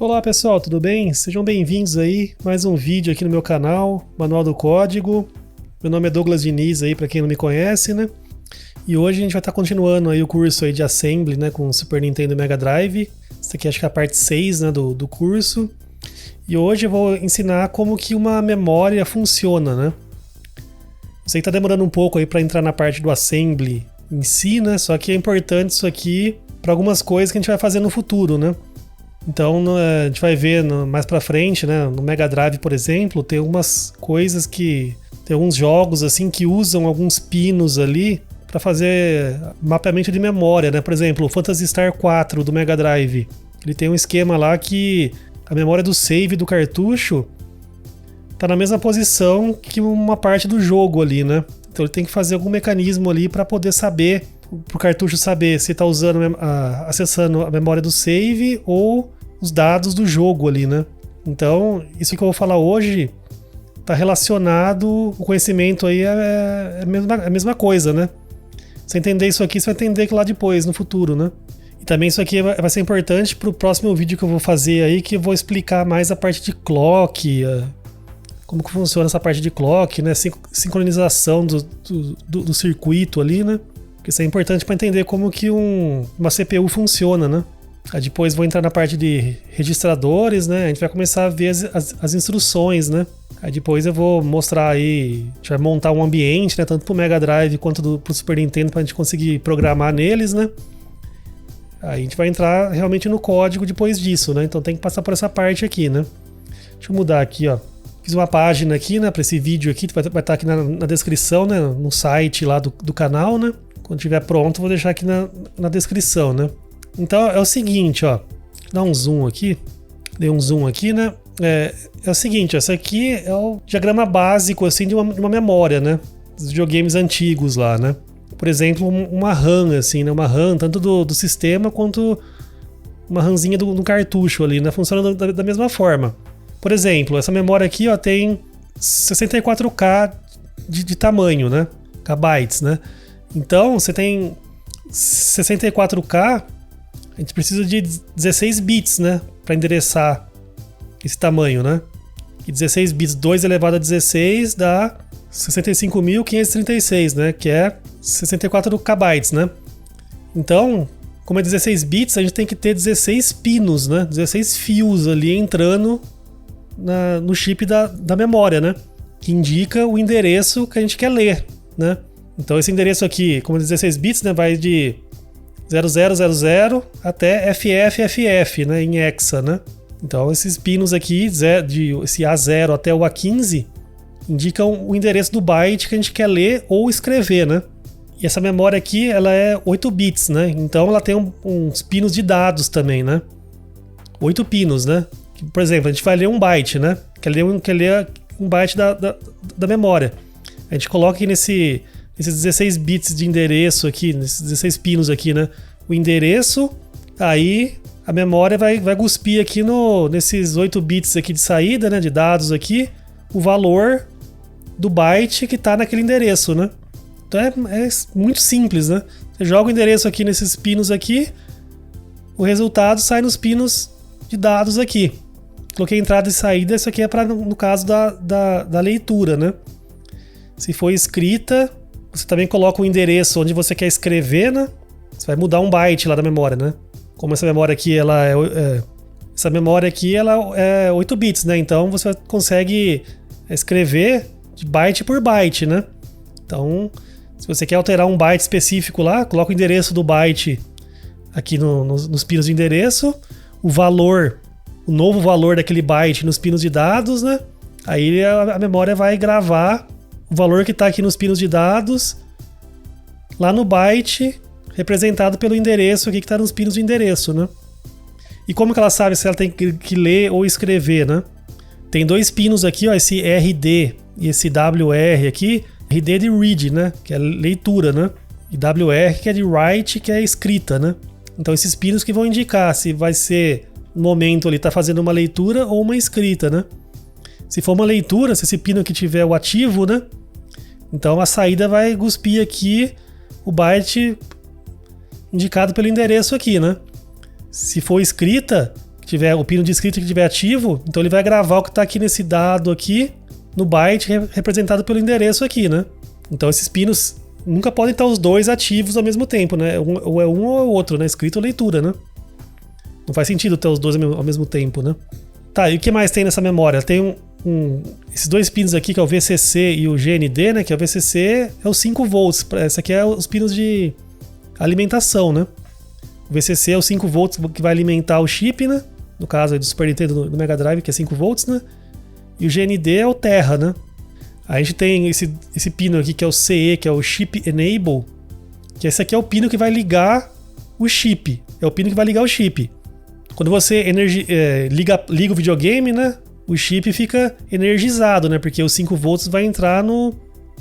Olá pessoal, tudo bem? Sejam bem-vindos aí, mais um vídeo aqui no meu canal, Manual do Código. Meu nome é Douglas Diniz aí, para quem não me conhece, né? E hoje a gente vai estar continuando aí o curso aí de Assembly, né, com Super Nintendo e Mega Drive. Essa aqui acho que é a parte 6, né, do curso. E hoje eu vou ensinar como que uma memória funciona, né? Eu sei que tá demorando um pouco aí para entrar na parte do Assembly em si, né? Só que é importante isso aqui para algumas coisas que a gente vai fazer no futuro, né? Então a gente vai ver mais pra frente, né? No Mega Drive, por exemplo, tem algumas coisas que... Tem alguns jogos assim que usam alguns pinos ali para fazer mapeamento de memória, né? Por exemplo, o Phantasy Star 4 do Mega Drive. Ele tem um esquema lá que a memória do save do cartucho tá na mesma posição que uma parte do jogo ali, né? Então ele tem que fazer algum mecanismo ali para poder saber, pro cartucho saber se tá usando, acessando a memória do save ou os dados do jogo ali, né? Então, isso que eu vou falar hoje tá relacionado, o conhecimento aí é a mesma coisa, né? Você entender isso aqui, você vai entender que lá depois, no futuro, né? E também isso aqui vai ser importante pro próximo vídeo que eu vou fazer aí, que eu vou explicar mais a parte de clock, como que funciona essa parte de clock, né? Sincronização do circuito ali, né? Porque isso é importante para entender como que uma CPU funciona, né? Aí depois vou entrar na parte de registradores, né? A gente vai começar a ver as instruções, né? Aí depois eu vou mostrar aí, a gente vai montar um ambiente, né? Tanto pro Mega Drive quanto pro Super Nintendo pra gente conseguir programar neles, né? Aí a gente vai entrar realmente no código depois disso, né? Então tem que passar por essa parte aqui, né? Deixa eu mudar aqui, ó. Fiz uma página aqui, né? Pra esse vídeo aqui, vai estar aqui na descrição, né? No site lá do canal, né? Quando estiver pronto, vou deixar aqui na descrição, né? Então é o seguinte, ó. Dá um zoom aqui. Dei um zoom aqui, né? É o seguinte, ó, esse aqui é o diagrama básico, assim, de uma memória, né? Dos videogames antigos lá, né? Por exemplo, uma RAM, assim, né? Uma RAM tanto do sistema quanto uma RAMzinha do cartucho ali, né? Funciona da mesma forma. Por exemplo, essa memória aqui, ó, tem 64K de tamanho, né? Kbytes, né? Então, você tem 64K, a gente precisa de 16 bits, né? Para endereçar esse tamanho, né? E 16 bits, 2 elevado a 16 dá 65.536, né? Que é 64 kbytes, né? Então, como é 16 bits, a gente tem que ter 16 pinos, né? 16 fios ali entrando no chip da memória, né? Que indica o endereço que a gente quer ler, né? Então esse endereço aqui, como é 16 bits, né? Vai de 0000 até FFFF, né? Em hexa, né? Então esses pinos aqui, esse A0 até o A15, indicam o endereço do byte que a gente quer ler ou escrever, né? E essa memória aqui, ela é 8 bits, né? Então ela tem uns pinos de dados também, né? 8 pinos, né? Por exemplo, a gente vai ler um byte, né? Quer ler um byte da memória. A gente coloca aqui nesses 16 bits de endereço aqui, nesses 16 pinos aqui, né? O endereço, aí a memória vai cuspir aqui nesses 8 bits aqui de saída, né? De dados aqui, o valor do byte que tá naquele endereço, né? Então é muito simples, né? Você joga o endereço aqui nesses pinos aqui, o resultado sai nos pinos de dados aqui. Coloquei entrada e saída, isso aqui é para no caso da leitura, né? Se for escrita, você também coloca o endereço onde você quer escrever, né? Você vai mudar um byte lá da memória, né? Como essa memória aqui, ela é 8 bits, né? Então você consegue escrever de byte por byte, né? Então, se você quer alterar um byte específico lá, coloca o endereço do byte aqui nos pinos de endereço, o novo valor daquele byte nos pinos de dados, né? Aí a memória vai gravar o valor que está aqui nos pinos de dados lá no byte representado pelo endereço aqui que está nos pinos de endereço, né? E como que ela sabe se ela tem que ler ou escrever, né? Tem dois pinos aqui, ó, esse RD e esse WR aqui. RD é de read, né? Que é leitura, né? E WR que é de write, que é escrita, né? Então esses pinos que vão indicar se vai ser no momento ele tá fazendo uma leitura ou uma escrita, né? Se for uma leitura, se esse pino aqui tiver o ativo, né? Então a saída vai cuspir aqui o byte indicado pelo endereço aqui, né? Se for escrita, tiver o pino de escrita que estiver ativo, então ele vai gravar o que está aqui nesse dado aqui no byte representado pelo endereço aqui, né? Então esses pinos nunca podem estar os dois ativos ao mesmo tempo, né? Ou é um ou é o outro, né? Escrita ou leitura, né? Não faz sentido ter os dois ao mesmo tempo, né? Tá, e o que mais tem nessa memória? Tem esses dois pinos aqui, que é o VCC e o GND, né? Que é o VCC é os 5 volts. Esse aqui é os pinos de alimentação, né? O VCC é os 5 volts que vai alimentar o chip, né? No caso aí do Super Nintendo do Mega Drive, que é 5 volts, né? E o GND é o Terra, né? Aí a gente tem esse pino aqui que é o CE, que é o Chip Enable, que esse aqui é o pino que vai ligar o chip. É o pino que vai ligar o chip. Quando você liga o videogame, né? O chip fica energizado, né? Porque os 5 volts vai entrar no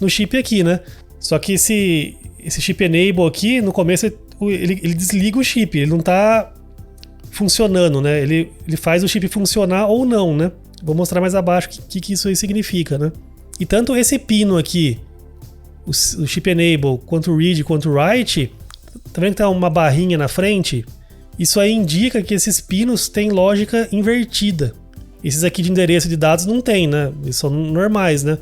chip aqui, né? Só que esse Chip Enable aqui, no começo, ele desliga o chip. Ele não tá funcionando, né? Ele faz o chip funcionar ou não, né? Vou mostrar mais abaixo o que isso aí significa, né? E tanto esse pino aqui, o Chip Enable, quanto o Read quanto o Write, tá vendo que tem uma barrinha na frente? Isso aí indica que esses pinos têm lógica invertida. Esses aqui de endereço de dados não tem, né? Eles são normais, né?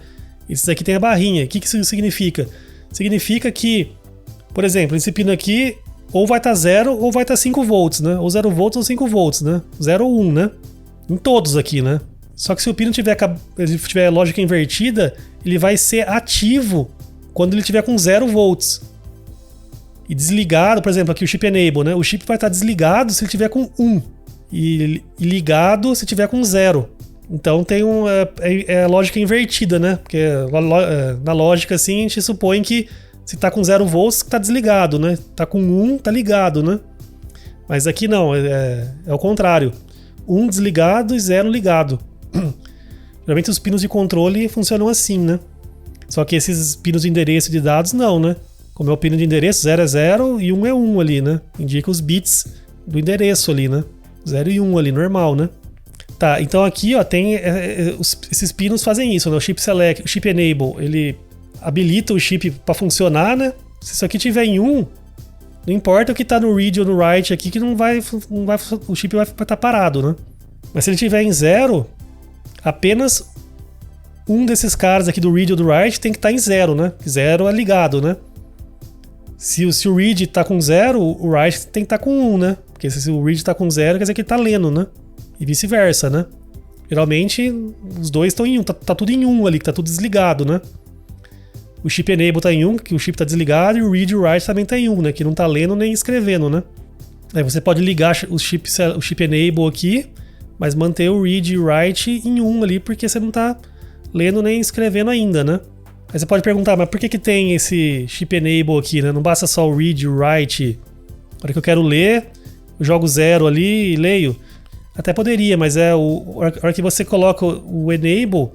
Esses aqui tem a barrinha. O que isso significa? Significa que, por exemplo, esse pino aqui ou vai estar 0 ou vai estar 5 volts, né? Ou 0 volts ou 5 volts, né? 0 ou 1, né? Em todos aqui, né? Só que se o pino tiver lógica invertida, ele vai ser ativo quando ele tiver com 0 volts. E desligado, por exemplo, aqui o Chip Enable, né? O chip vai estar desligado se ele tiver com 1. E ligado se tiver com 0. Então tem a lógica invertida, né? Porque na lógica assim a gente supõe que se tá com 0 volts, tá desligado, né? Tá com 1, tá ligado, né? Mas aqui não, é o contrário. 1 desligado e 0 ligado. Geralmente os pinos de controle funcionam assim, né? Só que esses pinos de endereço de dados não, né? Como é o pino de endereço, 0 é 0 e 1 é 1 ali, né? Indica os bits do endereço ali, né? 0 e 1 ali, normal, né? Tá, então aqui, ó, tem esses pinos fazem isso, né? O Chip Select, o Chip Enable, ele habilita o chip para funcionar, né? Se isso aqui tiver em 1, não importa o que tá no read ou no write aqui, que não vai o chip vai estar parado, né? Mas se ele tiver em 0, apenas um desses caras aqui do read ou do write tem que estar em 0, né? 0 é ligado, né? Se o read tá com 0, o write tem que estar com 1, né? Porque se o read tá com 0, quer dizer que ele tá lendo, né? E vice-versa, né? Geralmente, os dois estão em 1. Tá tudo em 1 ali, que tá tudo desligado, né? O Chip Enable tá em 1, que o chip tá desligado, e o Read e o Write também tá em 1, né? Que não tá lendo nem escrevendo, né? Aí você pode ligar o Chip Enable aqui, mas manter o Read e o Write em 1 ali, porque você não tá lendo nem escrevendo ainda, né? Aí você pode perguntar, mas por que tem esse Chip Enable aqui, né? Não basta só o Read e o Write. Na hora que eu quero ler, eu jogo 0 ali e leio. Até poderia, mas a hora que você coloca o Enable,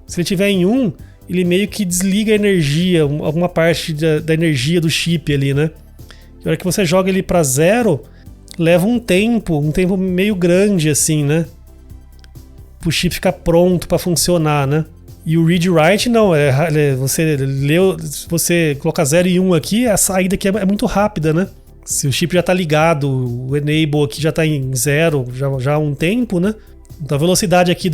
se ele tiver em 1, ele meio que desliga a energia, alguma parte da energia do chip ali, né? E a hora que você joga ele pra 0, leva um tempo meio grande assim, né? Pro chip ficar pronto pra funcionar, né? E o read write não, você leu, se você colocar 0 e 1 aqui, a saída aqui é muito rápida, né? Se o chip já tá ligado, o enable aqui já tá em 0 já há um tempo, né? Então a velocidade aqui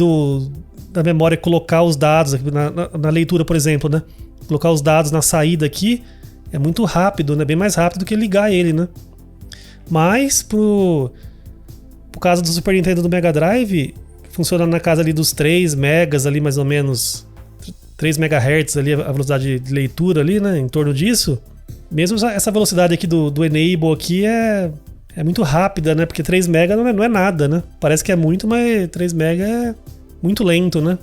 da memória colocar os dados aqui na leitura, por exemplo, né? Colocar os dados na saída aqui é muito rápido, né? Bem mais rápido do que ligar ele, né? Mas pro caso do Super Nintendo do Mega Drive, funciona na casa ali dos 3 megas ali, mais ou menos 3 MHz ali, a velocidade de leitura ali, né? Em torno disso. Mesmo essa velocidade aqui do Enable aqui é muito rápida, né? Porque 3 MB não é nada, né? Parece que é muito, mas 3 MB é muito lento, né?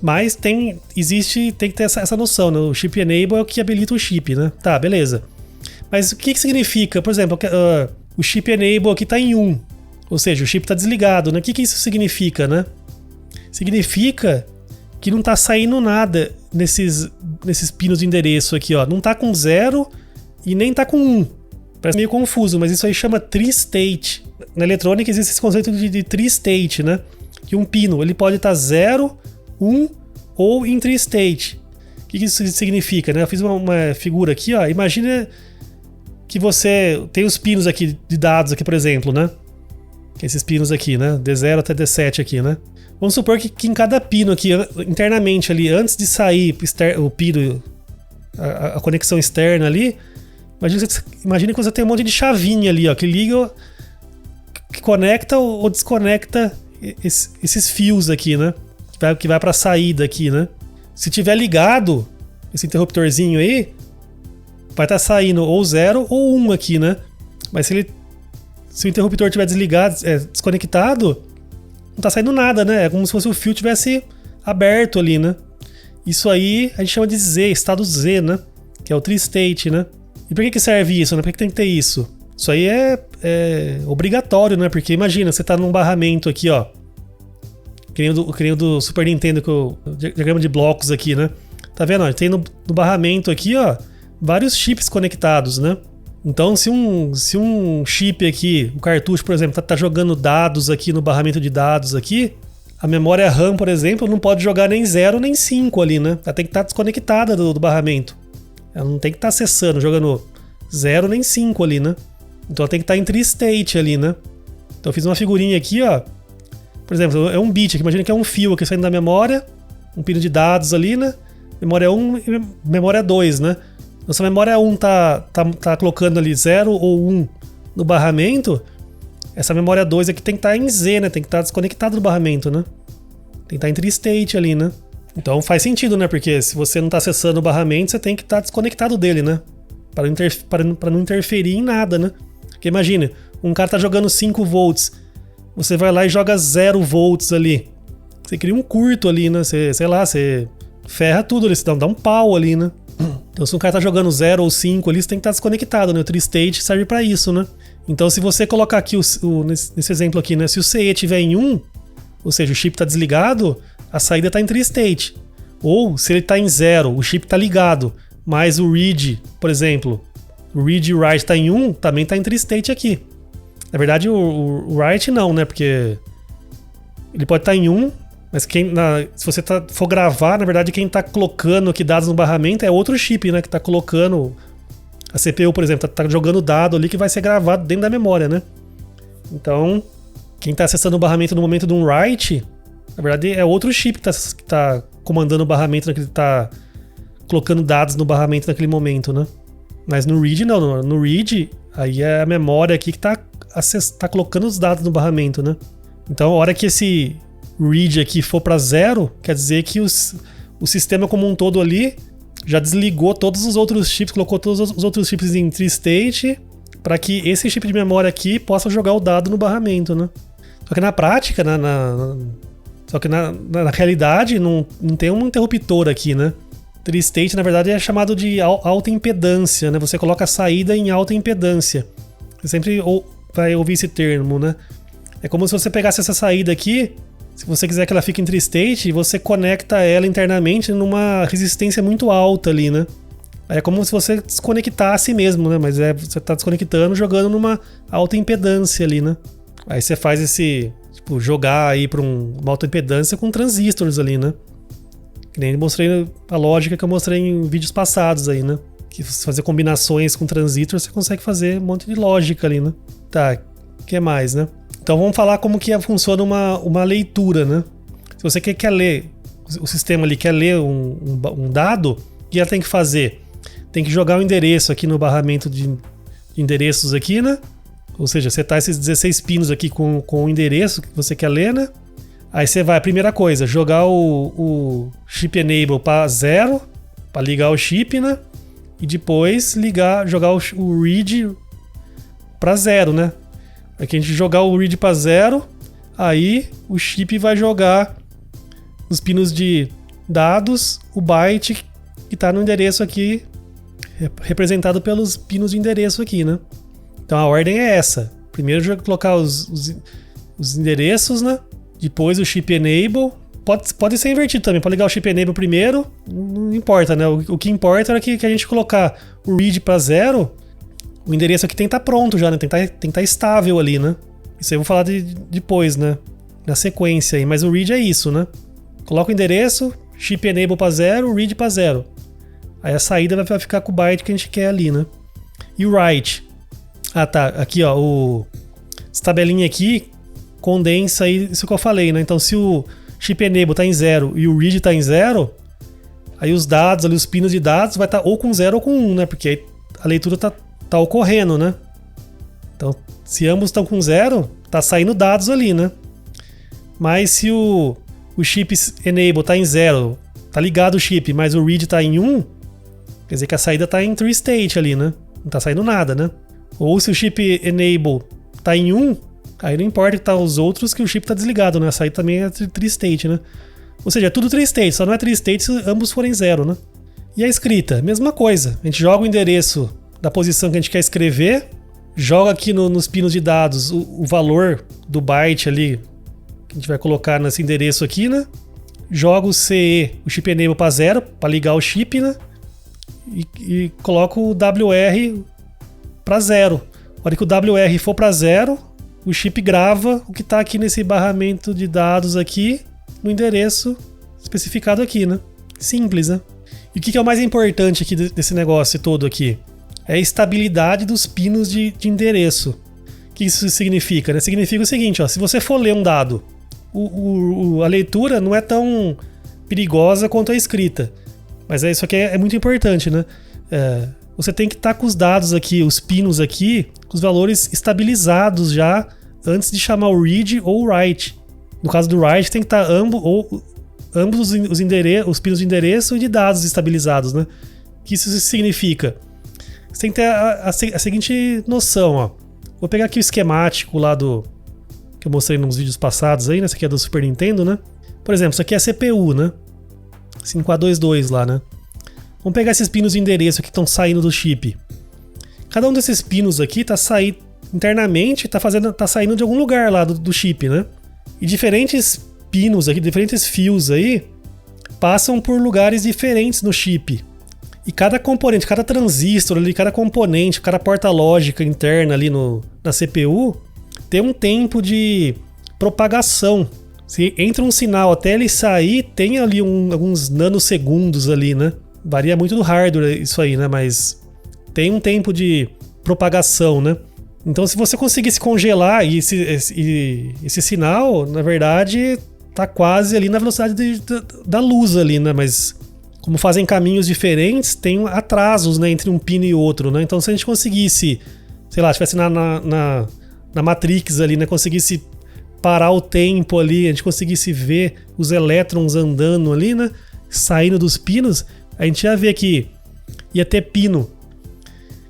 Mas tem que ter essa noção, né? O Chip Enable é o que habilita o chip, né? Tá, beleza. Mas o que significa? Por exemplo, o Chip Enable aqui tá em 1. Ou seja, o chip tá desligado, né? O que isso significa, né? Significa que não tá saindo nada nesses pinos de endereço aqui, ó. Não tá com 0 e nem tá com 1. Parece meio confuso, mas isso aí chama tri-state. Na eletrônica existe esse conceito de tri-state, né? Que um pino, ele pode estar 0, 1 ou em tri-state. O que isso significa, né? Eu fiz uma figura aqui, ó. Imagina que você tem os pinos aqui de dados aqui, por exemplo, né? que é esses pinos aqui, né? D0 até D7 aqui, né? Vamos supor que em cada pino aqui, internamente ali, antes de sair o pino, a conexão externa ali, imagina que você tem um monte de chavinha ali, ó, que liga, que conecta ou desconecta esses fios aqui, né? Que vai para a saída aqui, né? Se tiver ligado esse interruptorzinho aí, vai estar saindo ou 0 ou 1 aqui, né? Mas se o interruptor estiver desligado, desconectado, não tá saindo nada, né? É como se fosse o fio tivesse aberto ali, né? Isso aí a gente chama de Z, estado Z, né? Que é o tri-state, né? E por que serve isso, né? Por que tem que ter isso? Isso aí é obrigatório, né? Porque imagina, você tá num barramento aqui, ó. Que nem o do Super Nintendo, o diagrama de blocos aqui, né? Tá vendo? Ó, tem no barramento aqui, ó, vários chips conectados, né? Então, se um chip aqui, o cartucho, por exemplo, tá jogando dados aqui no barramento de dados aqui, a memória RAM, por exemplo, não pode jogar nem 0 nem 5 ali, né? Ela tem que estar desconectada do barramento. Ela não tem que estar acessando, jogando 0 nem 5 ali, né? Então ela tem que estar em tri-state ali, né? Então eu fiz uma figurinha aqui, ó. Por exemplo, é um bit aqui, imagina que é um fio aqui saindo da memória, um pino de dados ali, né? Memória 1 e memória 2, né? Então se a memória 1 tá colocando ali 0 ou 1 no barramento, essa memória 2 aqui tem que estar em Z, né? Tem que estar desconectado do barramento, né? Tem que estar em tri-state ali, né? Então faz sentido, né? Porque se você não está acessando o barramento, você tem que estar desconectado dele, né? Para não interferir em nada, né? Porque imagina, um cara tá jogando 5 volts, você vai lá e joga 0 volts ali. Você cria um curto ali, né? Você ferra tudo ali, você dá um pau ali, né? Então se um cara tá jogando 0 ou 5 ali, você tem que estar desconectado, né? O tri-state serve para isso, né? Então se você colocar aqui, nesse exemplo aqui, né? Se o CE estiver em 1, ou seja, o chip tá desligado, a saída tá em tri-state. Ou se ele tá em 0, o chip tá ligado, mas o read, por exemplo, o read e write tá em 1, também tá em tri-state aqui. Na verdade, o write não, né? Porque ele pode estar em 1, mas se você for gravar, na verdade, quem tá colocando aqui dados no barramento é outro chip, né? Que tá colocando a CPU, por exemplo, tá jogando dado ali que vai ser gravado dentro da memória, né? Então, quem tá acessando o barramento no momento de um write, na verdade, é outro chip que tá comandando o barramento, que tá colocando dados no barramento naquele momento, né? Mas no read não, no read aí é a memória aqui que tá colocando os dados no barramento, né? Então a hora que esse read aqui for para 0, quer dizer que o sistema como um todo ali já desligou todos os outros chips, colocou todos os outros chips em tri-state para que esse chip de memória aqui possa jogar o dado no barramento, né? Só que na prática, na realidade não tem um interruptor aqui, né? Tri-state, na verdade, é chamado de alta impedância, né? Você coloca a saída em alta impedância. Você sempre vai ouvir esse termo, né? É como se você pegasse essa saída aqui, se você quiser que ela fique em tri-state, você conecta ela internamente numa resistência muito alta ali, né? É como se você desconectasse mesmo, né? Mas você tá desconectando, jogando numa alta impedância ali, né? Aí você faz jogar aí pra uma alta impedância com transistores ali, né? Que nem mostrei a lógica que eu mostrei em vídeos passados aí, né? Que se fazer combinações com transistores, você consegue fazer um monte de lógica ali, né? Tá, o que mais, né? Então vamos falar como que funciona uma leitura, né? Se você quer ler, o sistema ali quer ler um dado, o que ela tem que fazer? Tem que jogar o endereço aqui no barramento de endereços aqui, né? Ou seja, setar esses 16 pinos aqui com o endereço que você quer ler, né? Aí você vai, primeira coisa, jogar o chip enable para 0, para ligar o chip, né? E depois jogar o read para 0, né? Aí que a gente jogar o read para 0, aí o chip vai jogar os pinos de dados, o byte que está no endereço aqui, representado pelos pinos de endereço aqui, né? Então a ordem é essa. Primeiro colocar os endereços, né? Depois o chip enable. Pode ser invertido também. Pode ligar o chip enable primeiro. Não importa, né? O que importa é que a gente colocar o read para 0. O endereço aqui tem que estar pronto já, né? Tem que estar estável ali, né? Isso aí eu vou falar depois, né? Na sequência aí. Mas o read é isso, né? Coloca o endereço, chip enable para 0, read para 0. Aí a saída vai ficar com o byte que a gente quer ali, né? E o write. Ah, tá. Aqui, ó. Essa tabelinha aqui condensa aí isso que eu falei, né? Então se o chip enable está em 0 e o read está em 0, aí os dados ali, os pinos de dados vai estar ou com 0 ou com 1, né? Porque aí a leitura tá ocorrendo, né? Então se ambos estão com 0, tá saindo dados ali, né? Mas se o chip enable está em 0, tá ligado o chip, mas o read está em 1, quer dizer que a saída está em true state ali, né? Não tá saindo nada, né? Ou se o chip enable tá em 1, aí não importa que tá os outros que o chip tá desligado, né? A saída também é true state, né? Ou seja, é tudo true state, só não é true state se ambos forem 0, né? E a escrita, mesma coisa. A gente joga o endereço da posição que a gente quer escrever, joga aqui nos pinos de dados o valor do byte ali, que a gente vai colocar nesse endereço aqui, né? Joga o CE, o chip enable para 0, para ligar o chip, né? E coloca o WR para 0. A hora que o WR for para 0, o chip grava o que está aqui nesse barramento de dados aqui no endereço especificado aqui, né? Simples, né? E o que é o mais importante aqui desse negócio todo aqui? É a estabilidade dos pinos de endereço. O que isso significa, né? Significa o seguinte, ó, se você for ler um dado, a leitura não é tão perigosa quanto a escrita. Mas isso aqui é muito importante, né? Você tem que estar com os dados aqui, os pinos aqui, com os valores estabilizados já antes de chamar o read ou o write. No caso do write, tem que estar ambos os pinos de endereço e de dados estabilizados, né? O que isso significa? Você tem que ter a seguinte noção, ó. Vou pegar aqui o esquemático lá que eu mostrei nos vídeos passados aí, né? Esse aqui é do Super Nintendo, né? Por exemplo, isso aqui é a CPU, né? 5A22 lá, né? Vamos pegar esses pinos de endereço que estão saindo do chip. Cada um desses pinos aqui tá saindo internamente, tá saindo de algum lugar lá do chip, né? E diferentes pinos aqui, diferentes fios aí, passam por lugares diferentes no chip. E cada componente, cada transistor ali, cada componente, cada porta lógica interna ali na CPU, tem um tempo de propagação. Se entra um sinal até ele sair, tem ali alguns nanosegundos ali, né? Varia muito do hardware isso aí, né? Mas tem um tempo de propagação, né? Então se você conseguisse congelar esse sinal, na verdade, tá quase ali na velocidade da luz ali, né? Mas como fazem caminhos diferentes, tem atrasos, né, entre um pino e outro, né? Então se a gente conseguisse, sei lá, estivesse na Matrix ali, né? Conseguisse parar o tempo ali, a gente conseguisse ver os elétrons andando ali, né? Saindo dos pinos, a gente ia ver que ia ter pino,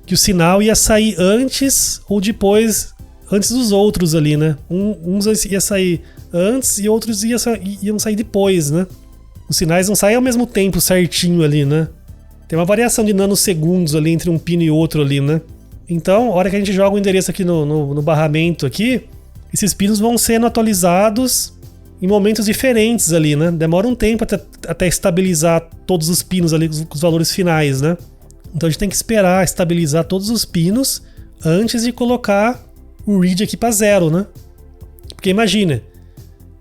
que o sinal ia sair antes ou depois, antes dos outros ali, né? Uns ia sair antes e outros iam sair depois, né? Os sinais não saem ao mesmo tempo certinho ali, né? Tem uma variação de nanosegundos ali entre um pino e outro ali, né? Então, a hora que a gente joga o endereço aqui no barramento aqui, esses pinos vão sendo atualizados em momentos diferentes ali, né? Demora um tempo até estabilizar todos os pinos ali com os valores finais, né? Então a gente tem que esperar estabilizar todos os pinos antes de colocar o read aqui para 0, né? Porque imagina,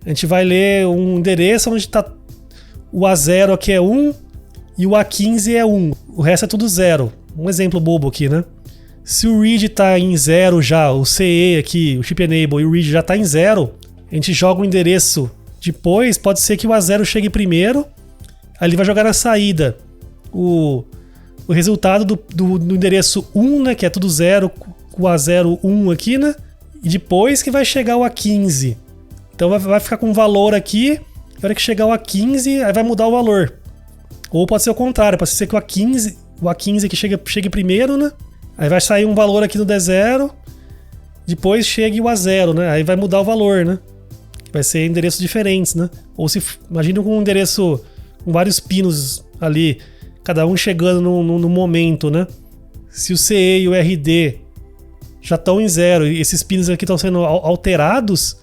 a gente vai ler um endereço onde está o A0 aqui é 1 e o A15 é 1. O resto é tudo 0. Um exemplo bobo aqui, né? Se o read está em 0 já, o CE aqui, o chip enable e o read já está em 0, a gente joga o endereço depois, pode ser que o A0 chegue primeiro, aí ele vai jogar na saída o resultado do endereço 1, né, que é tudo 0, com o A0, 1 aqui, né, e depois que vai chegar o A15. Então vai ficar com um valor aqui, e a hora que chegar o A15, aí vai mudar o valor. Ou pode ser o contrário, pode ser que o A15 que chegue primeiro, né, aí vai sair um valor aqui no D0, depois chegue o A0, né, aí vai mudar o valor, né. Vai ser endereços diferentes, né? Ou se imagina com um endereço com vários pinos ali, cada um chegando no momento, né? Se o CE e o RD já estão em 0 e esses pinos aqui estão sendo alterados,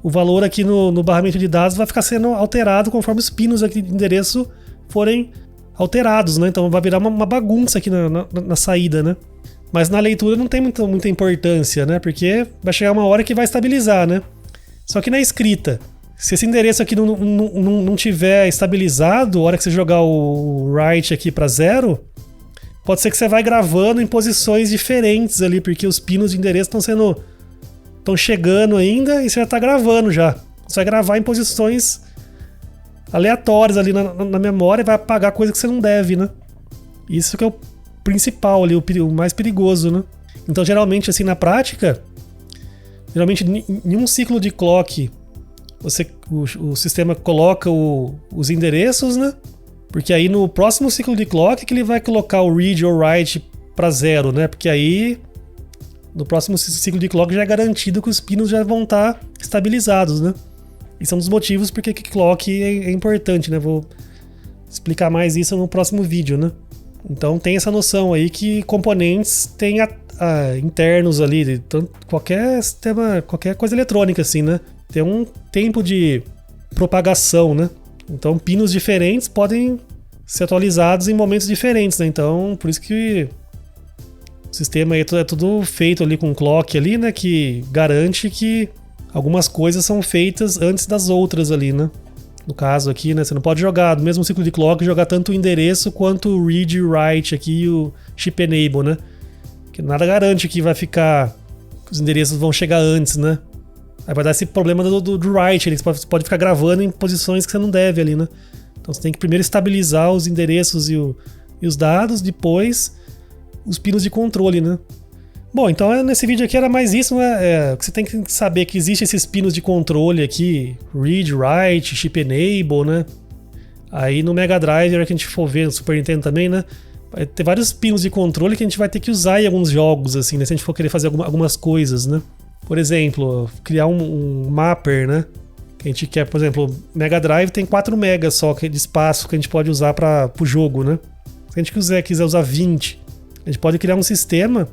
o valor aqui no barramento de dados vai ficar sendo alterado conforme os pinos aqui de endereço forem alterados, né? Então vai virar uma bagunça aqui na saída, né? Mas na leitura não tem muita importância, né? Porque vai chegar uma hora que vai estabilizar, né? Só que na escrita, se esse endereço aqui não tiver estabilizado, a hora que você jogar o write aqui para 0, pode ser que você vai gravando em posições diferentes ali, porque os pinos de endereço estão sendo estão chegando ainda e você já tá gravando já. Você vai gravar em posições aleatórias ali na memória e vai apagar coisa que você não deve, né? Isso que é o principal ali, o mais perigoso, né? Então, geralmente, assim, na prática, geralmente em um ciclo de clock, o sistema coloca os endereços, né? Porque aí no próximo ciclo de clock que ele vai colocar o read ou write para 0, né? Porque aí no próximo ciclo de clock já é garantido que os pinos já vão estar estabilizados, né? E são um dos motivos porque clock é importante, né? Vou explicar mais isso no próximo vídeo, né? Então tem essa noção aí que componentes têm internos ali, tanto qualquer sistema, qualquer coisa eletrônica assim, né? Tem um tempo de propagação, né? Então pinos diferentes podem ser atualizados em momentos diferentes, né? Então por isso que o sistema aí é tudo feito ali com clock ali, né? Que garante que algumas coisas são feitas antes das outras ali, né? No caso aqui, né? Você não pode jogar no mesmo ciclo de clock, jogar tanto o endereço quanto o read e write aqui e o chip enable, né? Que nada garante que vai ficar... que os endereços vão chegar antes, né? Aí vai dar esse problema do write, você pode ficar gravando em posições que você não deve ali, né? Então você tem que primeiro estabilizar os endereços e os dados, depois os pinos de controle, né? Bom, então nesse vídeo aqui era mais isso, né? Você tem que saber que existem esses pinos de controle aqui, read, write, chip enable, né? Aí no Mega Drive, na hora que a gente for ver no Super Nintendo também, né? Vai ter vários pinos de controle que a gente vai ter que usar em alguns jogos, assim, né? Se a gente for querer fazer algumas coisas, né? Por exemplo, criar um mapper, né? Que a gente quer, por exemplo, Mega Drive tem 4 MB só de espaço que a gente pode usar para o jogo, né? Se a gente quiser usar 20, a gente pode criar um sistema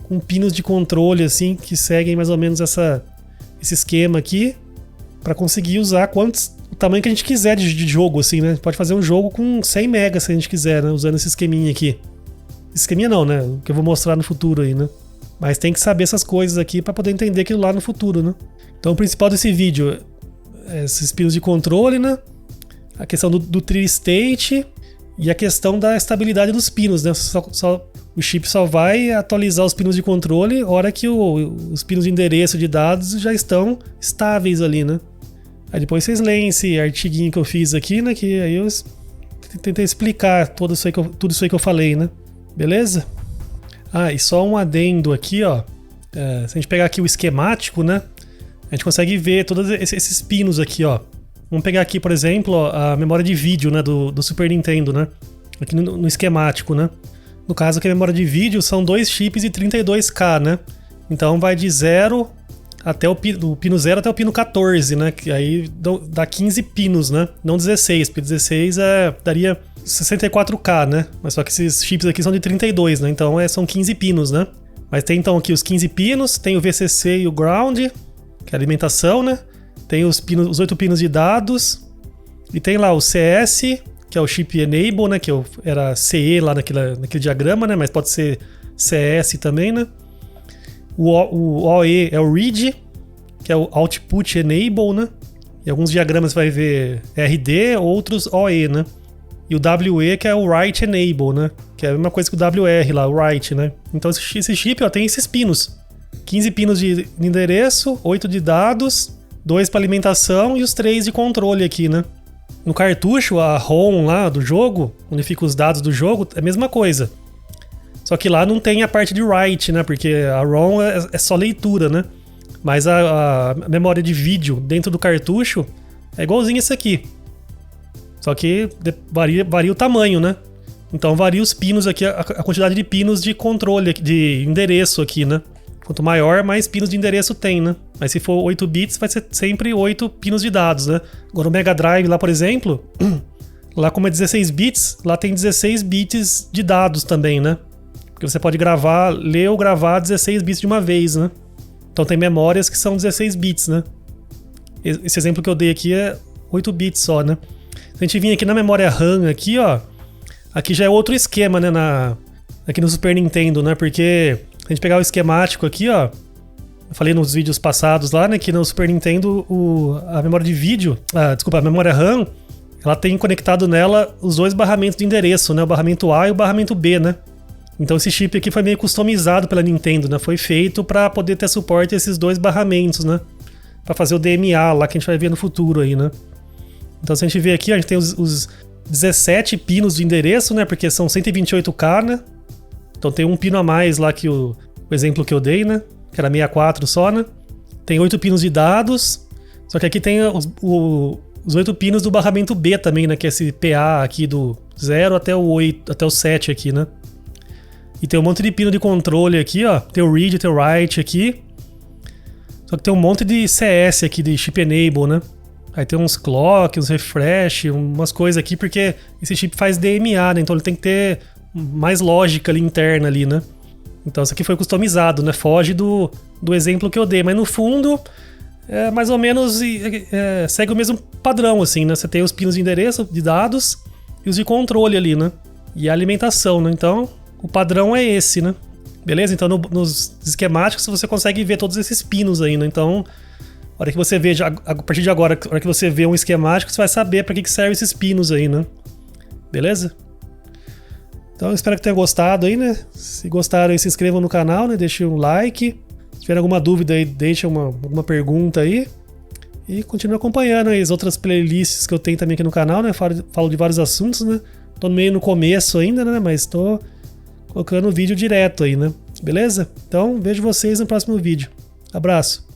com pinos de controle, assim, que seguem mais ou menos esse esquema aqui, para conseguir usar o tamanho que a gente quiser de jogo, assim, né? A gente pode fazer um jogo com 100 MB se a gente quiser, né? Usando esse esqueminha aqui. Esse esqueminha não, né? O que eu vou mostrar no futuro aí, né? Mas tem que saber essas coisas aqui para poder entender aquilo lá no futuro, né? Então o principal desse vídeo é esses pinos de controle, né? A questão do tree state e a questão da estabilidade dos pinos, né? O chip só vai atualizar os pinos de controle na hora que os pinos de endereço de dados já estão estáveis ali, né? Aí depois vocês leem esse artiguinho que eu fiz aqui, né? Que aí eu tentei explicar tudo isso aí que eu falei, né? Beleza? Ah, e só um adendo aqui, ó. Se a gente pegar aqui o esquemático, né? A gente consegue ver todos esses pinos aqui, ó. Vamos pegar aqui, por exemplo, ó, a memória de vídeo, né? Do Super Nintendo, né? Aqui no esquemático, né? No caso aqui a memória de vídeo são 2 chips e 32K, né? Então vai de 0 até do pino 0 até o pino 14, né? Que aí dá 15 pinos, né? Não 16, porque 16 daria 64K, né? Mas só que esses chips aqui são de 32, né? Então são 15 pinos, né? Mas tem então aqui os 15 pinos, tem o VCC e o ground, que é a alimentação, né? Tem os 8 pinos de dados, e tem lá o CS, que é o chip enable, né? Que era CE lá naquele diagrama, né? Mas pode ser CS também, né? O OE é o read, que é o output enable, né? Em alguns diagramas você vai ver RD, outros OE, né? E o WE, que é o write enable, né? Que é a mesma coisa que o WR lá, o write, né? Então esse chip, ó, tem esses pinos. 15 pinos de endereço, 8 de dados, 2 para alimentação e os 3 de controle aqui, né? No cartucho, a ROM lá do jogo, onde ficam os dados do jogo, é a mesma coisa. Só que lá não tem a parte de write, né? Porque a ROM é só leitura, né? Mas a memória de vídeo dentro do cartucho é igualzinho esse aqui. Só que varia o tamanho, né? Então varia os pinos aqui, a quantidade de pinos de controle, de endereço aqui, né? Quanto maior, mais pinos de endereço tem, né? Mas se for 8 bits, vai ser sempre 8 pinos de dados, né? Agora o Mega Drive lá, por exemplo, lá como é 16 bits, lá tem 16 bits de dados também, né? Porque você pode ler ou gravar 16 bits de uma vez, né? Então tem memórias que são 16 bits, né? Esse exemplo que eu dei aqui é 8 bits só, né? Se a gente vir aqui na memória RAM, aqui, ó, aqui já é outro esquema, né? Aqui no Super Nintendo, né? Porque se a gente pegar o esquemático aqui, ó, eu falei nos vídeos passados lá, né? Que no Super Nintendo a memória de vídeo, a memória RAM, ela tem conectado nela os 2 barramentos de endereço, né? O barramento A e o barramento B, né? Então esse chip aqui foi meio customizado pela Nintendo, né? Foi feito para poder ter suporte a esses dois barramentos, né? Para fazer o DMA lá que a gente vai ver no futuro aí, né? Então se a gente ver aqui, a gente tem os 17 pinos de endereço, né? Porque são 128K, né? Então tem um pino a mais lá que o exemplo que eu dei, né? Que era 64 só, né? Tem 8 pinos de dados. Só que aqui tem os 8 pinos do barramento B também, né? Que é esse PA aqui do 0 até o 8, até o 7 aqui, né? E tem um monte de pino de controle aqui, ó. Tem o read, tem o write aqui. Só que tem um monte de CS aqui, de chip enable, né? Aí tem uns clock, uns refresh, umas coisas aqui, porque esse chip faz DMA, né? Então ele tem que ter mais lógica ali interna ali, né? Então isso aqui foi customizado, né? Foge do exemplo que eu dei. Mas no fundo, é mais ou menos segue o mesmo padrão, assim, né? Você tem os pinos de endereço, de dados, e os de controle ali, né? E a alimentação, né? Então, o padrão é esse, né? Beleza? Então, nos esquemáticos você consegue ver todos esses pinos aí, né? Então, a hora que você vê, a partir de agora, a hora que você vê um esquemático, você vai saber para que servem esses pinos aí, né? Beleza? Então, espero que tenham gostado aí, né? Se gostaram, se inscrevam no canal, né? Deixem um like. Se tiver alguma dúvida aí, deixem alguma pergunta aí. E continue acompanhando aí as outras playlists que eu tenho também aqui no canal, né? Falo de vários assuntos, né? Tô meio no começo ainda, né? Mas tô colocando vídeo direto aí, né? Beleza? Então, vejo vocês no próximo vídeo. Abraço!